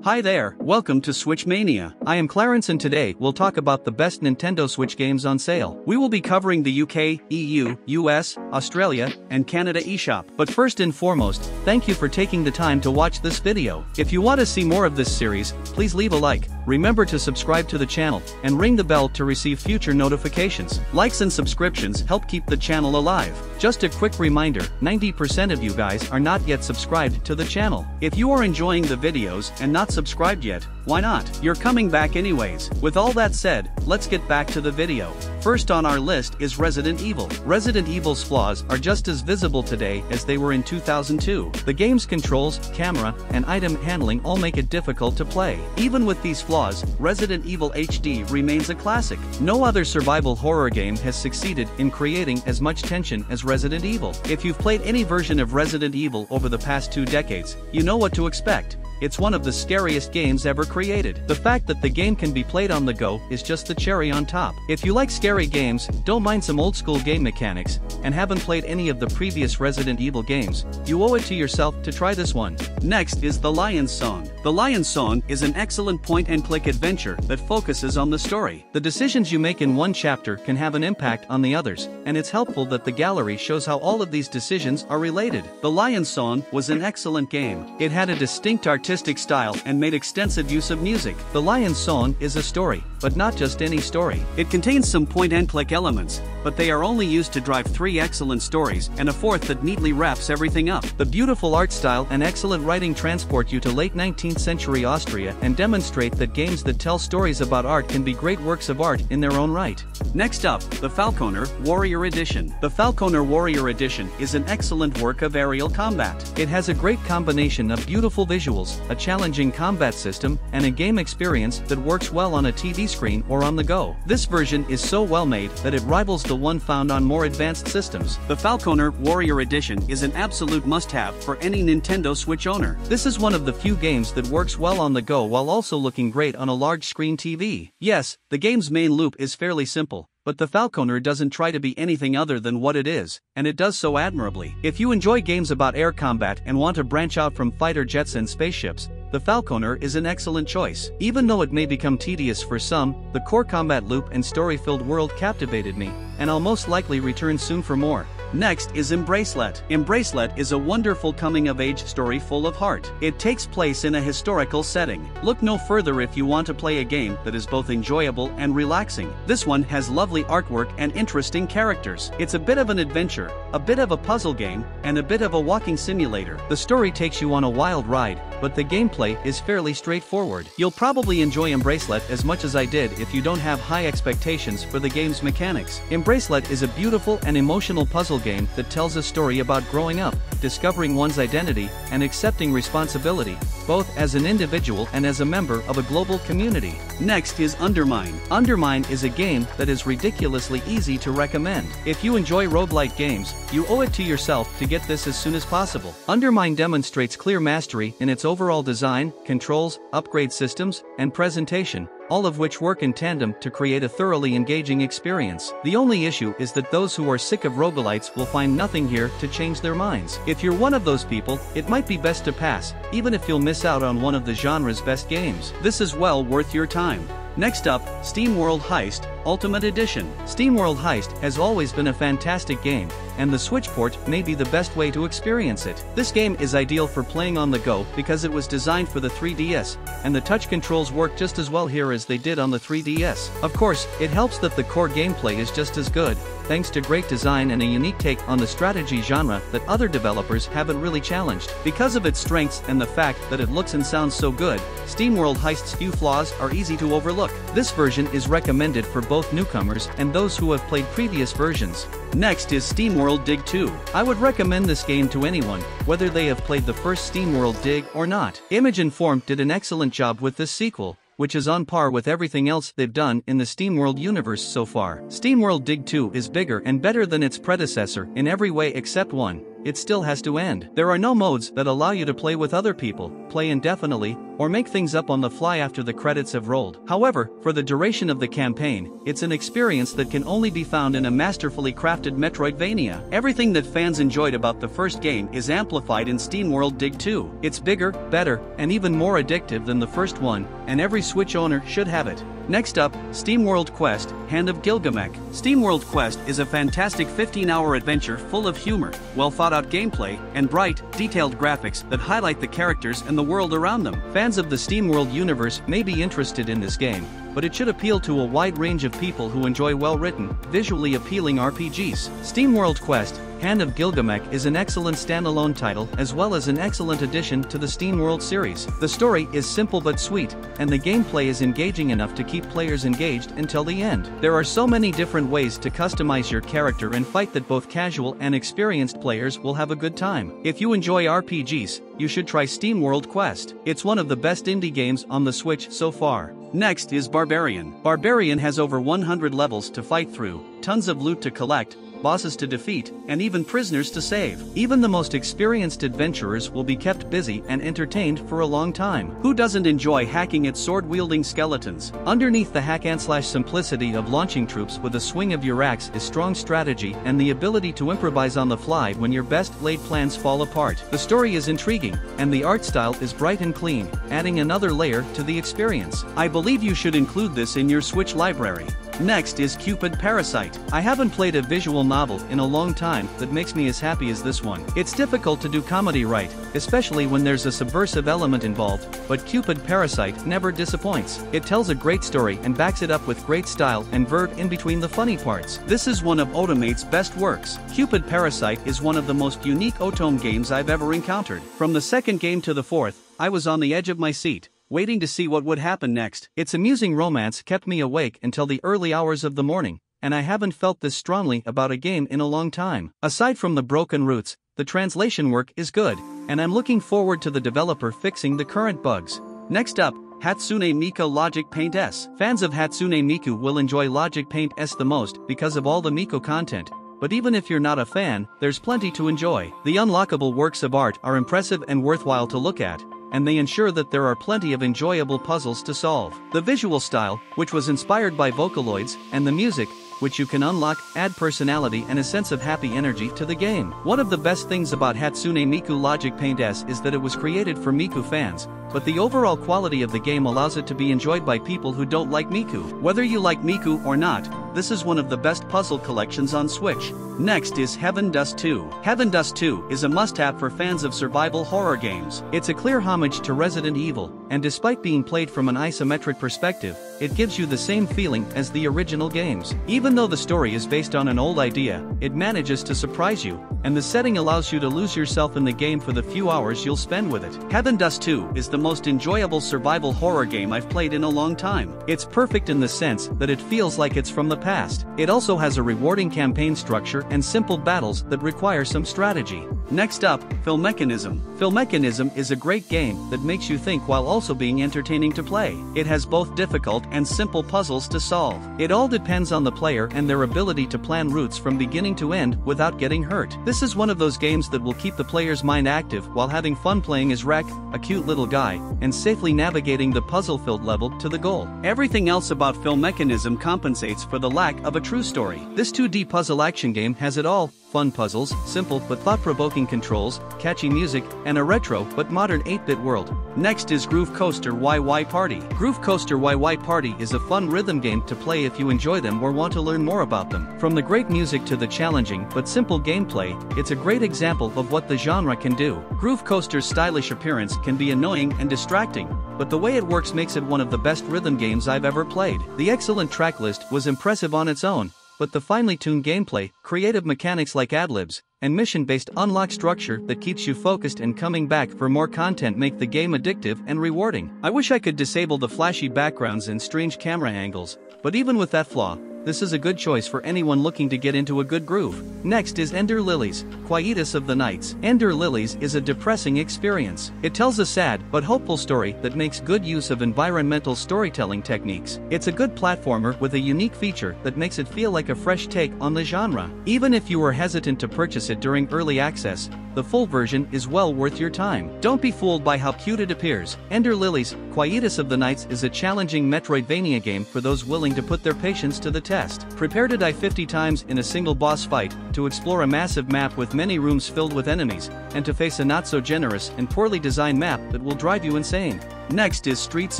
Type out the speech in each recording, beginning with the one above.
Hi there, welcome to Switch Mania. I am Clarence and today we'll talk about the best Nintendo Switch games on sale. We will be covering the UK, EU, US, Australia, and Canada eShop. But first and foremost, thank you for taking the time to watch this video. If you want to see more of this series, please leave a like. Remember to subscribe to the channel and ring the bell to receive future notifications. Likes and subscriptions help keep the channel alive. Just a quick reminder, 90% of you guys are not yet subscribed to the channel. If you are enjoying the videos and not subscribed yet, why not? You're coming back anyways. With all that said, let's get back to the video. First on our list is Resident Evil. Resident Evil's flaws are just as visible today as they were in 2002. The game's controls, camera, and item handling all make it difficult to play. Even with these flaws, Resident Evil HD remains a classic. No other survival horror game has succeeded in creating as much tension as Resident Evil. If you've played any version of Resident Evil over the past 2 decades, you know what to expect. It's one of the scariest games ever created. The fact that the game can be played on the go is just the cherry on top. If you like scary games, don't mind some old school game mechanics, and haven't played any of the previous Resident Evil games, you owe it to yourself to try this one. Next is The Lion's Song. The Lion's Song is an excellent point-and-click adventure that focuses on the story. The decisions you make in one chapter can have an impact on the others, and it's helpful that the gallery shows how all of these decisions are related. The Lion's Song was an excellent game. It had a distinct artistic style and made extensive use of music. The Lion's Song is a story, but not just any story. It contains some point-and-click elements, but they are only used to drive 3 excellent stories and a 4th that neatly wraps everything up. The beautiful art style and excellent writing transport you to late 19th century Austria and demonstrate that games that tell stories about art can be great works of art in their own right. Next up, the Falconeer Warrior Edition. The Falconeer Warrior Edition is an excellent work of aerial combat. It has a great combination of beautiful visuals, a challenging combat system, and a game experience that works well on a TV screen or on the go. This version is so well made that it rivals the one found on more advanced systems. The Falconeer Warrior Edition is an absolute must-have for any Nintendo Switch owner. This is one of the few games that works well on the go while also looking great on a large screen TV. Yes, the game's main loop is fairly simple, but the Falconeer doesn't try to be anything other than what it is, and it does so admirably. If you enjoy games about air combat and want to branch out from fighter jets and spaceships, the Falconeer is an excellent choice. Even though it may become tedious for some, the core combat loop and story-filled world captivated me, and I'll most likely return soon for more. Next is Embracelet. Embracelet is a wonderful coming-of-age story full of heart. It takes place in a historical setting. Look no further if you want to play a game that is both enjoyable and relaxing. This one has lovely artwork and interesting characters. It's a bit of an adventure, a bit of a puzzle game, and a bit of a walking simulator. The story takes you on a wild ride, but the gameplay is fairly straightforward. You'll probably enjoy Embracelet as much as I did if you don't have high expectations for the game's mechanics. Embracelet is a beautiful and emotional puzzle game that tells a story about growing up, discovering one's identity, and accepting responsibility, both as an individual and as a member of a global community. Next is UnderMine. UnderMine is a game that is ridiculously easy to recommend. If you enjoy roguelike games, you owe it to yourself to get this as soon as possible. UnderMine demonstrates clear mastery in its overall design, controls, upgrade systems, and presentation, all of which work in tandem to create a thoroughly engaging experience. The only issue is that those who are sick of roguelites will find nothing here to change their minds. If you're one of those people, it might be best to pass, even if you'll miss out on one of the genre's best games. This is well worth your time. Next up, SteamWorld Heist Ultimate Edition. SteamWorld Heist has always been a fantastic game, and the Switch port may be the best way to experience it. This game is ideal for playing on the go because it was designed for the 3DS, and the touch controls work just as well here as they did on the 3DS. Of course, it helps that the core gameplay is just as good, thanks to great design and a unique take on the strategy genre that other developers haven't really challenged. Because of its strengths and the fact that it looks and sounds so good, SteamWorld Heist's few flaws are easy to overlook. This version is recommended for both newcomers and those who have played previous versions. Next is SteamWorld Dig 2. I would recommend this game to anyone, whether they have played the first SteamWorld Dig or not. Image & Form did an excellent job with this sequel, which is on par with everything else they've done in the SteamWorld universe so far. SteamWorld Dig 2 is bigger and better than its predecessor in every way except one. it still has to end. There are no modes that allow you to play with other people, play indefinitely, or make things up on the fly after the credits have rolled. However, for the duration of the campaign, it's an experience that can only be found in a masterfully crafted Metroidvania. Everything that fans enjoyed about the first game is amplified in SteamWorld Dig 2. It's bigger, better, and even more addictive than the first one, and every Switch owner should have it. Next up, SteamWorld Quest, Hand of Gilgamech. SteamWorld Quest is a fantastic 15-hour adventure full of humor, well-thought-out gameplay, and bright, detailed graphics that highlight the characters and the world around them. Fans of the SteamWorld universe may be interested in this game, but it should appeal to a wide range of people who enjoy well-written, visually appealing RPGs. SteamWorld Quest, Hand of Gilgamech is an excellent standalone title as well as an excellent addition to the SteamWorld series. The story is simple but sweet, and the gameplay is engaging enough to keep players engaged until the end. There are so many different ways to customize your character and fight that both casual and experienced players will have a good time. If you enjoy RPGs, you should try SteamWorld Quest. It's one of the best indie games on the Switch so far. Next is Barbearian. Barbearian has over 100 levels to fight through, tons of loot to collect, bosses to defeat, and even prisoners to save. Even the most experienced adventurers will be kept busy and entertained for a long time. Who doesn't enjoy hacking at sword-wielding skeletons? Underneath the hack-and-slash simplicity of launching troops with a swing of your axe is strong strategy and the ability to improvise on the fly when your best-laid plans fall apart. The story is intriguing, and the art style is bright and clean, adding another layer to the experience. I believe you should include this in your Switch library. Next is Cupid Parasite. I haven't played a visual novel in a long time that makes me as happy as this one. It's difficult to do comedy right, especially when there's a subversive element involved, but Cupid Parasite never disappoints. It tells a great story and backs it up with great style and verve in between the funny parts. This is one of Otomate's best works. Cupid Parasite is one of the most unique Otome games I've ever encountered. From the second game to the fourth, I was on the edge of my seat, waiting to see what would happen next. Its amusing romance kept me awake until the early hours of the morning, and I haven't felt this strongly about a game in a long time. Aside from the broken roots, the translation work is good, and I'm looking forward to the developer fixing the current bugs. Next up, Hatsune Miku Logic Paint S. Fans of Hatsune Miku will enjoy Logic Paint S the most because of all the Miku content. But even if you're not a fan, there's plenty to enjoy. The unlockable works of art are impressive and worthwhile to look at, and they ensure that there are plenty of enjoyable puzzles to solve. The visual style, which was inspired by Vocaloids, and the music, which you can unlock, add personality and a sense of happy energy to the game. One of the best things about Hatsune Miku Logic Paint S is that it was created for Miku fans, but the overall quality of the game allows it to be enjoyed by people who don't like Miku. Whether you like Miku or not, this is one of the best puzzle collections on Switch. Next is Heaven Dust 2. Heaven Dust 2 is a must-have for fans of survival horror games. It's a clear homage to Resident Evil, and despite being played from an isometric perspective, it gives you the same feeling as the original games. Even though the story is based on an old idea, it manages to surprise you, and the setting allows you to lose yourself in the game for the few hours you'll spend with it. Heaven Dust 2 is the most enjoyable survival horror game I've played in a long time. It's perfect in the sense that it feels like it's from the past. It also has a rewarding campaign structure and simple battles that require some strategy. Next up, FILMECHANISM. FILMECHANISM is a great game that makes you think while also being entertaining to play. It has both difficult and simple puzzles to solve. It all depends on the player and their ability to plan routes from beginning to end without getting hurt. This is one of those games that will keep the player's mind active while having fun playing as Rek, a cute little guy, and safely navigating the puzzle-filled level to the goal. Everything else about FILMECHANISM compensates for the lack of a true story. This 2D puzzle action game has it all: fun puzzles, simple but thought-provoking controls, catchy music, and a retro but modern 8-bit world. Next is Groove Coaster YY Party. Groove Coaster YY Party is a fun rhythm game to play if you enjoy them or want to learn more about them. From the great music to the challenging but simple gameplay, it's a great example of what the genre can do. Groove Coaster's stylish appearance can be annoying and distracting, but the way it works makes it one of the best rhythm games I've ever played. The excellent track list was impressive on its own, but the finely tuned gameplay, creative mechanics like ad-libs, and mission-based unlock structure that keeps you focused and coming back for more content make the game addictive and rewarding. I wish I could disable the flashy backgrounds and strange camera angles, but even with that flaw, this is a good choice for anyone looking to get into a good groove. Next is Ender Lilies, Quietus of the Nights. Ender Lilies is a depressing experience. It tells a sad but hopeful story that makes good use of environmental storytelling techniques. It's a good platformer with a unique feature that makes it feel like a fresh take on the genre. Even if you were hesitant to purchase it during early access, the full version is well worth your time. Don't be fooled by how cute it appears. Ender Lilies, Quietus of the Nights is a challenging Metroidvania game for those willing to put their patience to the test. Prepare to die 50 times in a single boss fight, to explore a massive map with many rooms filled with enemies, and to face a not-so-generous and poorly designed map that will drive you insane. Next is Streets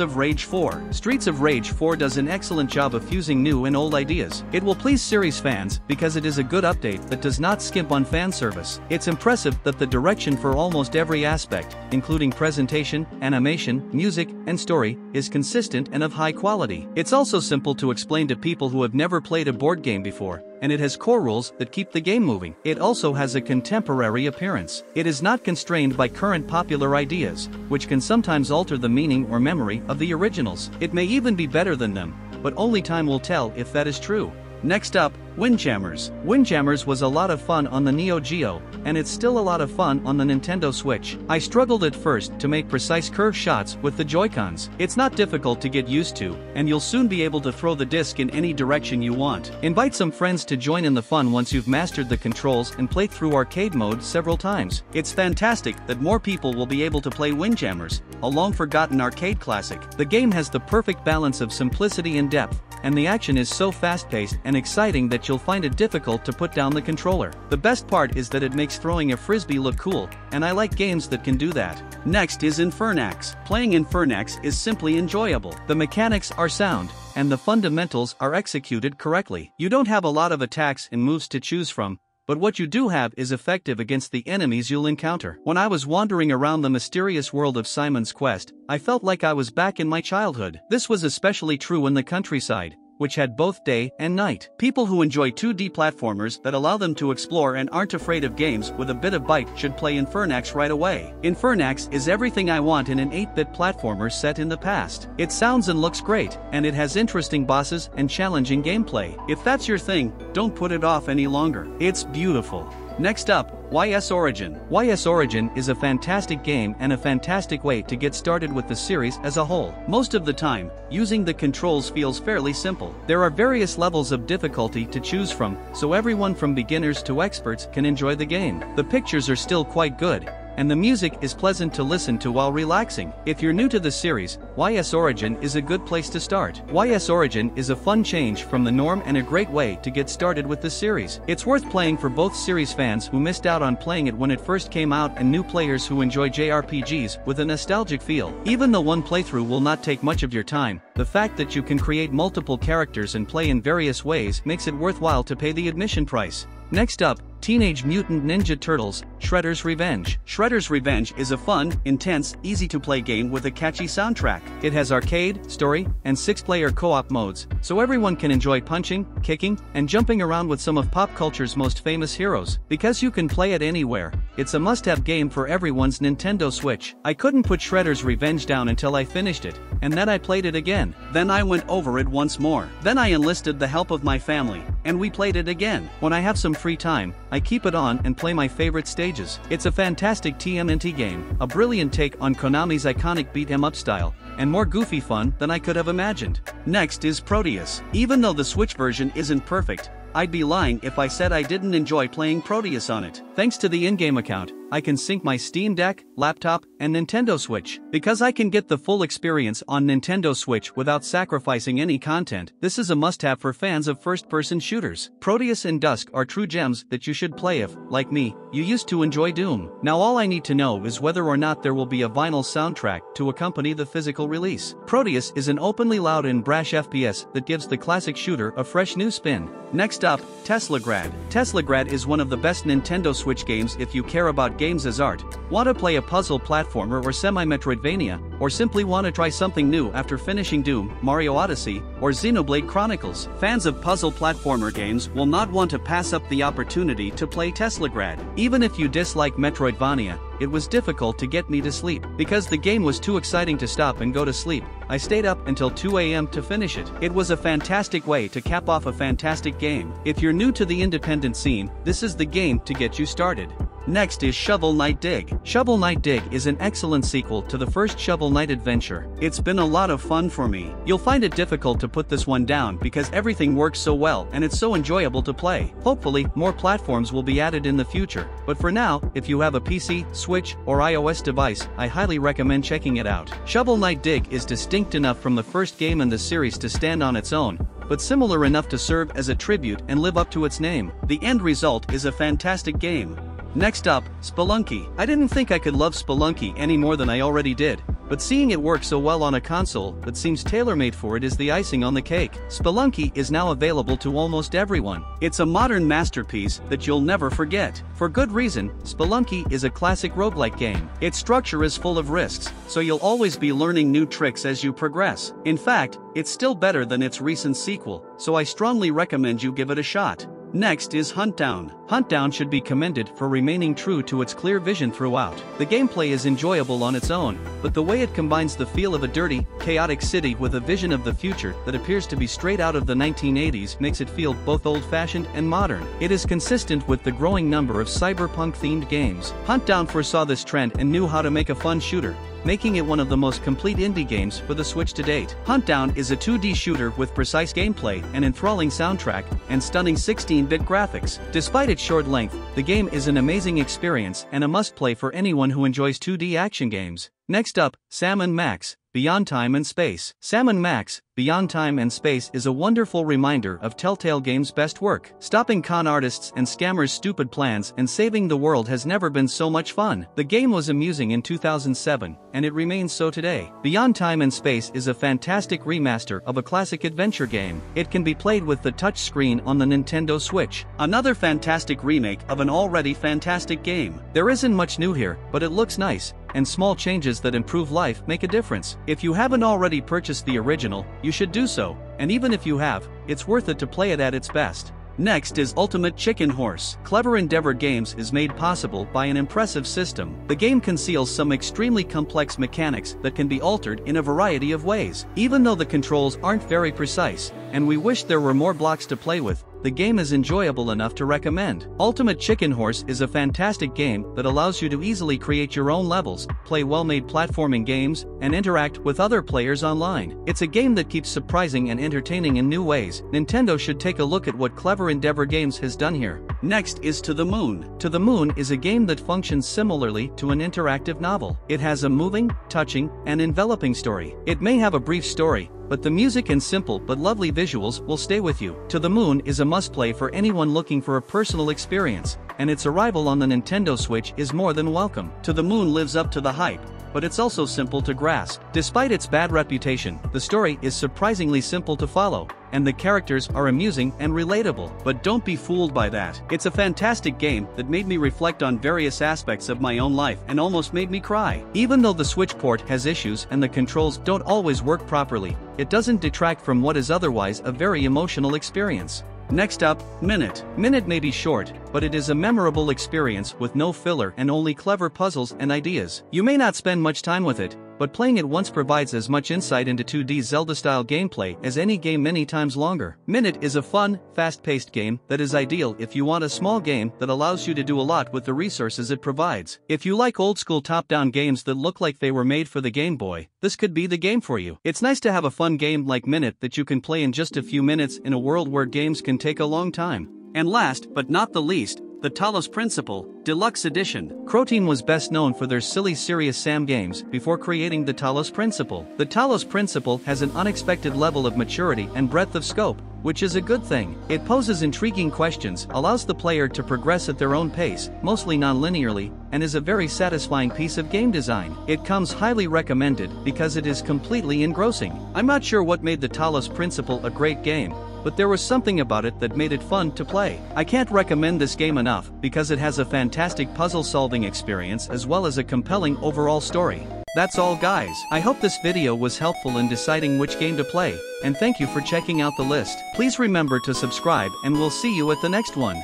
of Rage 4. Streets of Rage 4 does an excellent job of fusing new and old ideas. It will please series fans because it is a good update that does not skimp on fan service. It's impressive that the direction for almost every aspect, including presentation, animation, music, and story, is consistent and of high quality. It's also simple to explain to people who have never played a board game before, and it has core rules that keep the game moving. It also has a contemporary appearance. It is not constrained by current popular ideas, which can sometimes alter the meaning or memory of the originals. It may even be better than them, but only time will tell if that is true. Next up, Windjammers. Windjammers was a lot of fun on the Neo Geo, and it's still a lot of fun on the Nintendo Switch. I struggled at first to make precise curve shots with the Joy-Cons. It's not difficult to get used to, and you'll soon be able to throw the disc in any direction you want. Invite some friends to join in the fun once you've mastered the controls and play through arcade mode several times. It's fantastic that more people will be able to play Windjammers, a long-forgotten arcade classic. The game has the perfect balance of simplicity and depth, and the action is so fast-paced and exciting that you'll find it difficult to put down the controller. The best part is that it makes throwing a frisbee look cool, and I like games that can do that. Next is Infernax. Playing Infernax is simply enjoyable. The mechanics are sound, and the fundamentals are executed correctly. You don't have a lot of attacks and moves to choose from, but what you do have is effective against the enemies you'll encounter. When I was wandering around the mysterious world of Simon's Quest, I felt like I was back in my childhood. This was especially true in the countryside, which had both day and night. People who enjoy 2D platformers that allow them to explore and aren't afraid of games with a bit of bite should play Infernax right away. Infernax is everything I want in an 8-bit platformer set in the past. It sounds and looks great, and it has interesting bosses and challenging gameplay. If that's your thing, don't put it off any longer. It's beautiful. Next up, YS Origin. YS Origin is a fantastic game and a fantastic way to get started with the series as a whole. Most of the time, using the controls feels fairly simple. There are various levels of difficulty to choose from, so everyone from beginners to experts can enjoy the game. The pictures are still quite good, and the music is pleasant to listen to while relaxing. If you're new to the series, YS Origin is a good place to start. YS Origin is a fun change from the norm and a great way to get started with the series. It's worth playing for both series fans who missed out on playing it when it first came out and new players who enjoy JRPGs with a nostalgic feel. Even though one playthrough will not take much of your time, the fact that you can create multiple characters and play in various ways makes it worthwhile to pay the admission price. Next up, Teenage Mutant Ninja Turtles, Shredder's Revenge. Shredder's Revenge is a fun, intense, easy-to-play game with a catchy soundtrack. It has arcade, story, and 6-player co-op modes, so everyone can enjoy punching, kicking, and jumping around with some of pop culture's most famous heroes. Because you can play it anywhere, it's a must-have game for everyone's Nintendo Switch. I couldn't put Shredder's Revenge down until I finished it, and then I played it again. Then I went over it once more. Then I enlisted the help of my family, and we played it again. When I have some free time, I keep it on and play my favorite stages. It's a fantastic TMNT game, a brilliant take on Konami's iconic beat-em-up style, and more goofy fun than I could have imagined. Next is Prodeus. Even though the Switch version isn't perfect, I'd be lying if I said I didn't enjoy playing Prodeus on it. Thanks to the in-game account, I can sync my Steam Deck, laptop, and Nintendo Switch. Because I can get the full experience on Nintendo Switch without sacrificing any content, this is a must-have for fans of first-person shooters. Prodeus and Dusk are true gems that you should play if, like me, you used to enjoy Doom. Now all I need to know is whether or not there will be a vinyl soundtrack to accompany the physical release. Prodeus is an openly loud and brash FPS that gives the classic shooter a fresh new spin. Next up, Teslagrad. Teslagrad is one of the best Nintendo Switch games if you care about games as art, want to play a puzzle platformer or semi-Metroidvania, or simply want to try something new after finishing Doom, Mario Odyssey, or Xenoblade Chronicles. Fans of puzzle platformer games will not want to pass up the opportunity to play Teslagrad. Even if you dislike Metroidvania, it was difficult to get me to sleep. Because the game was too exciting to stop and go to sleep, I stayed up until 2 AM to finish it. It was a fantastic way to cap off a fantastic game. If you're new to the independent scene, this is the game to get you started. Next is Shovel Knight Dig. Shovel Knight Dig is an excellent sequel to the first Shovel Knight adventure. It's been a lot of fun for me. You'll find it difficult to put this one down because everything works so well and it's so enjoyable to play. Hopefully, more platforms will be added in the future, but for now, if you have a PC, Switch, or iOS device, I highly recommend checking it out. Shovel Knight Dig is distinct enough from the first game in the series to stand on its own, but similar enough to serve as a tribute and live up to its name. The end result is a fantastic game. Next up, Spelunky. I didn't think I could love Spelunky any more than I already did, but seeing it work so well on a console that seems tailor-made for it is the icing on the cake. Spelunky is now available to almost everyone. It's a modern masterpiece that you'll never forget. For good reason, Spelunky is a classic roguelike game. Its structure is full of risks, so you'll always be learning new tricks as you progress. In fact, it's still better than its recent sequel, so I strongly recommend you give it a shot. Next is Huntdown. Huntdown should be commended for remaining true to its clear vision throughout. The gameplay is enjoyable on its own, but the way it combines the feel of a dirty, chaotic city with a vision of the future that appears to be straight out of the 1980s makes it feel both old-fashioned and modern. It is consistent with the growing number of cyberpunk-themed games. Huntdown foresaw this trend and knew how to make a fun shooter, making it one of the most complete indie games for the Switch to date. Huntdown is a 2D shooter with precise gameplay, an enthralling soundtrack, and stunning 16-bit graphics. Despite its short length, the game is an amazing experience and a must-play for anyone who enjoys 2D action games. Next up, Sam & Max, Beyond Time and Space. Sam & Max, Beyond Time and Space is a wonderful reminder of Telltale Games' best work. Stopping con artists and scammers' stupid plans and saving the world has never been so much fun. The game was amusing in 2007, and it remains so today. Beyond Time and Space is a fantastic remaster of a classic adventure game. It can be played with the touch screen on the Nintendo Switch. Another fantastic remake of an already fantastic game. There isn't much new here, but it looks nice, and small changes that improve life make a difference. If you haven't already purchased the original, you should do so, and even if you have, it's worth it to play it at its best. Next is Ultimate Chicken Horse. Clever Endeavor Games is made possible by an impressive system. The game conceals some extremely complex mechanics that can be altered in a variety of ways. Even though the controls aren't very precise, and we wish there were more blocks to play with, the game is enjoyable enough to recommend. Ultimate Chicken Horse is a fantastic game that allows you to easily create your own levels, play well-made platforming games, and interact with other players online. It's a game that keeps surprising and entertaining in new ways. Nintendo should take a look at what Clever Endeavor Games has done here. Next is To the Moon. To the Moon is a game that functions similarly to an interactive novel. It has a moving, touching, and enveloping story. It may have a brief story, but the music and simple but lovely visuals will stay with you. To the Moon is a must-play for anyone looking for a personal experience, and its arrival on the Nintendo Switch is more than welcome. To the Moon lives up to the hype, but it's also simple to grasp. Despite its bad reputation, the story is surprisingly simple to follow, and the characters are amusing and relatable. But don't be fooled by that. It's a fantastic game that made me reflect on various aspects of my own life and almost made me cry. Even though the Switch port has issues and the controls don't always work properly, it doesn't detract from what is otherwise a very emotional experience. Next up, Minit. Minit may be short, but it is a memorable experience with no filler and only clever puzzles and ideas. You may not spend much time with it, but playing it once provides as much insight into 2D Zelda-style gameplay as any game many times longer. Minit is a fun, fast-paced game that is ideal if you want a small game that allows you to do a lot with the resources it provides. If you like old-school top-down games that look like they were made for the Game Boy, this could be the game for you. It's nice to have a fun game like Minit that you can play in just a few minutes in a world where games can take a long time. And last, but not the least, the Talos Principle, Deluxe Edition. Croteam was best known for their silly Serious Sam games before creating the Talos Principle. The Talos Principle has an unexpected level of maturity and breadth of scope, which is a good thing. It poses intriguing questions, allows the player to progress at their own pace, mostly non-linearly, and is a very satisfying piece of game design. It comes highly recommended because it is completely engrossing. I'm not sure what made the Talos Principle a great game, but there was something about it that made it fun to play. I can't recommend this game enough because it has a fantastic puzzle-solving experience as well as a compelling overall story. That's all, guys. I hope this video was helpful in deciding which game to play, and thank you for checking out the list. Please remember to subscribe and we'll see you at the next one.